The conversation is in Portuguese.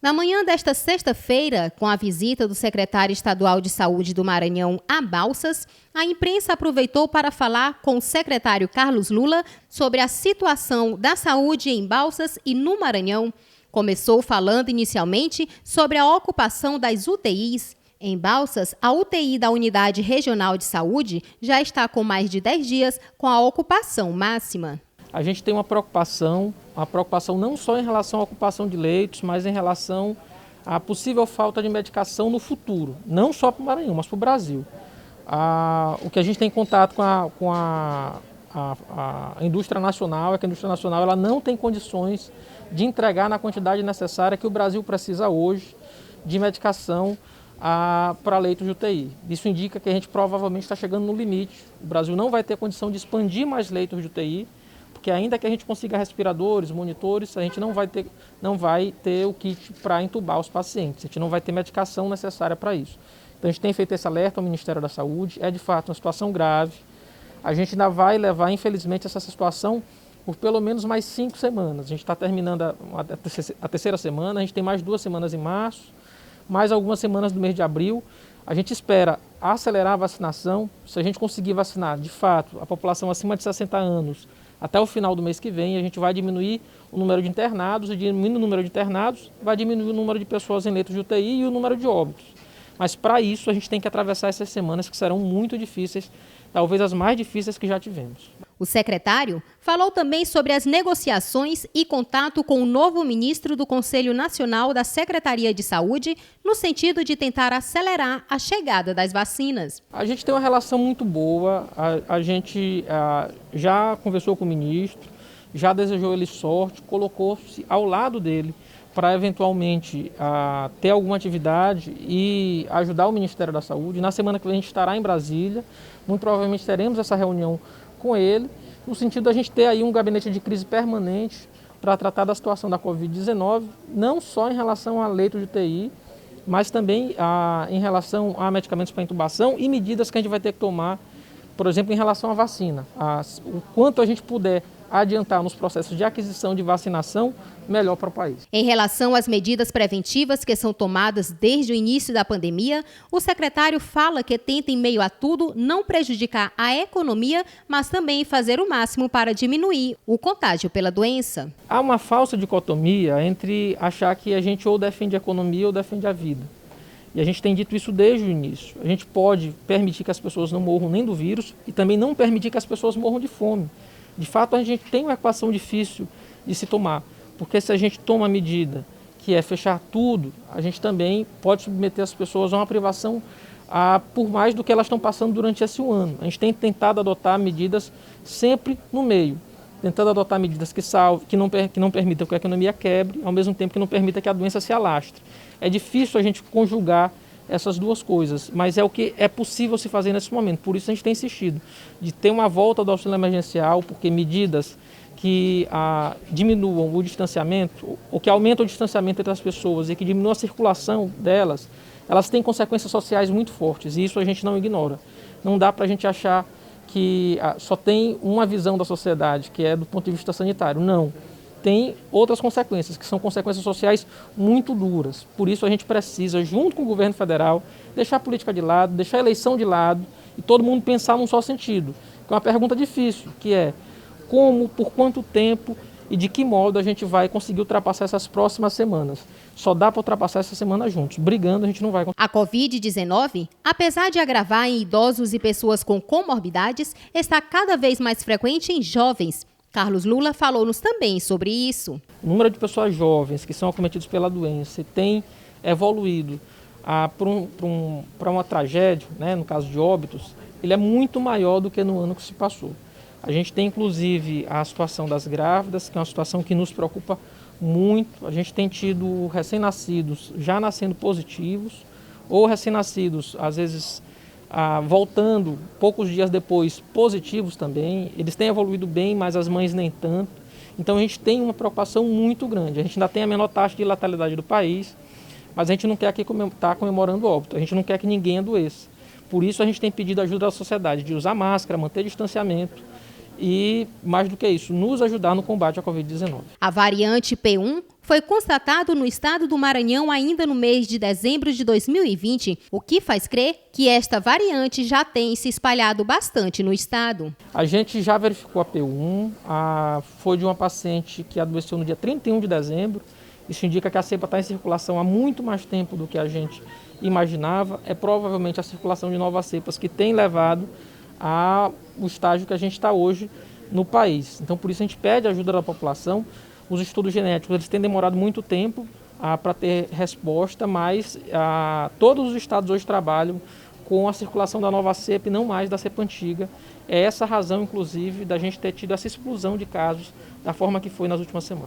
Na manhã desta sexta-feira, com a visita do secretário estadual de Saúde do Maranhão a Balsas, a imprensa aproveitou para falar com o secretário Carlos Lula sobre a situação da saúde em Balsas e no Maranhão. Começou falando inicialmente sobre a ocupação das UTIs. Em Balsas, a UTI da Unidade Regional de Saúde já está com mais de 10 dias com a ocupação máxima. A gente tem uma preocupação não só em relação à ocupação de leitos, mas em relação à possível falta de medicação no futuro, não só para o Maranhão, mas para o Brasil. O que a gente tem contato com a indústria nacional é que a indústria nacional ela não tem condições de entregar na quantidade necessária que o Brasil precisa hoje de medicação para leitos de UTI. Isso indica que a gente provavelmente está chegando no limite. O Brasil não vai ter condição de expandir mais leitos de UTI, porque ainda que a gente consiga respiradores, monitores, a gente não vai ter o kit para entubar os pacientes, a gente não vai ter medicação necessária para isso. Então a gente tem feito esse alerta ao Ministério da Saúde, é de fato uma situação grave. A gente ainda vai levar, infelizmente, essa situação por pelo menos mais 5 semanas. A gente está terminando a terceira semana, a gente tem mais 2 semanas em março, mais algumas semanas do mês de abril. A gente espera acelerar a vacinação. Se a gente conseguir vacinar, de fato, a população acima de 60 anos, até o final do mês que vem, a gente vai diminuir o número de internados, e diminuindo o número de internados, vai diminuir o número de pessoas em leitos de UTI e o número de óbitos. Mas para isso a gente tem que atravessar essas semanas que serão muito difíceis, talvez as mais difíceis que já tivemos. O secretário falou também sobre as negociações e contato com o novo ministro do Conselho Nacional da Secretaria de Saúde, no sentido de tentar acelerar a chegada das vacinas. A gente tem uma relação muito boa, a gente já conversou com o ministro, já desejou ele sorte, colocou-se ao lado dele para eventualmente ter alguma atividade e ajudar o Ministério da Saúde. Na semana que vem a gente estará em Brasília, muito provavelmente teremos essa reunião com ele, no sentido de a gente ter aí um gabinete de crise permanente para tratar da situação da Covid-19, não só em relação a leito de UTI, mas também em relação a medicamentos para intubação e medidas que a gente vai ter que tomar, por exemplo, em relação à vacina. O quanto a gente puder adiantar nos processos de aquisição de vacinação, melhor para o país. Em relação às medidas preventivas que são tomadas desde o início da pandemia, o secretário fala que tenta, em meio a tudo, não prejudicar a economia, mas também fazer o máximo para diminuir o contágio pela doença. Há uma falsa dicotomia entre achar que a gente ou defende a economia ou defende a vida. E a gente tem dito isso desde o início. A gente pode permitir que as pessoas não morram nem do vírus e também não permitir que as pessoas morram de fome. De fato, a gente tem uma equação difícil de se tomar, porque se a gente toma a medida que é fechar tudo, a gente também pode submeter as pessoas a uma privação por mais do que elas estão passando durante esse ano. A gente tem tentado adotar medidas sempre no meio, tentando adotar medidas que não permitam que a economia quebre, ao mesmo tempo que não permita que a doença se alastre. É difícil a gente conjugar essas duas coisas, mas é o que é possível se fazer nesse momento. Por isso a gente tem insistido de ter uma volta do auxílio emergencial, porque medidas que diminuam o distanciamento, ou que aumentam o distanciamento entre as pessoas e que diminuam a circulação delas, elas têm consequências sociais muito fortes e isso a gente não ignora. Não dá para a gente achar que só tem uma visão da sociedade, que é do ponto de vista sanitário. Não. Tem outras consequências, que são consequências sociais muito duras. Por isso a gente precisa, junto com o governo federal, deixar a política de lado, deixar a eleição de lado e todo mundo pensar num só sentido. Que é uma pergunta difícil, que é como, por quanto tempo e de que modo a gente vai conseguir ultrapassar essas próximas semanas. Só dá para ultrapassar essa semana juntos. Brigando a gente não vai conseguir. A Covid-19, apesar de agravar em idosos e pessoas com comorbidades, está cada vez mais frequente em jovens. Carlos Lula falou-nos também sobre isso. O número de pessoas jovens que são acometidas pela doença tem evoluído para uma tragédia, né, no caso de óbitos, ele é muito maior do que no ano que se passou. A gente tem, inclusive, a situação das grávidas, que é uma situação que nos preocupa muito. A gente tem tido recém-nascidos já nascendo positivos, ou recém-nascidos, às vezes, voltando poucos dias depois positivos também. Eles têm evoluído bem, mas as mães nem tanto. Então a gente tem uma preocupação muito grande. A gente ainda tem a menor taxa de letalidade do país, mas a gente não quer aqui estar comemorando óbito. A gente não quer que ninguém adoeça. Por isso a gente tem pedido ajuda da sociedade de usar máscara, manter distanciamento e, mais do que isso, nos ajudar no combate à Covid-19. A variante P1 foi constatado no estado do Maranhão ainda no mês de dezembro de 2020, o que faz crer que esta variante já tem se espalhado bastante no estado. A gente já verificou a P1, foi de uma paciente que adoeceu no dia 31 de dezembro. Isso indica que a cepa está em circulação há muito mais tempo do que a gente imaginava. É provavelmente a circulação de novas cepas que tem levado ao estágio que a gente está hoje no país. Então, por isso a gente pede a ajuda da população. Os estudos genéticos eles têm demorado muito tempo para ter resposta, mas todos os estados hoje trabalham com a circulação da nova cepa e não mais da cepa antiga. É essa a razão, inclusive, da gente ter tido essa explosão de casos da forma que foi nas últimas semanas.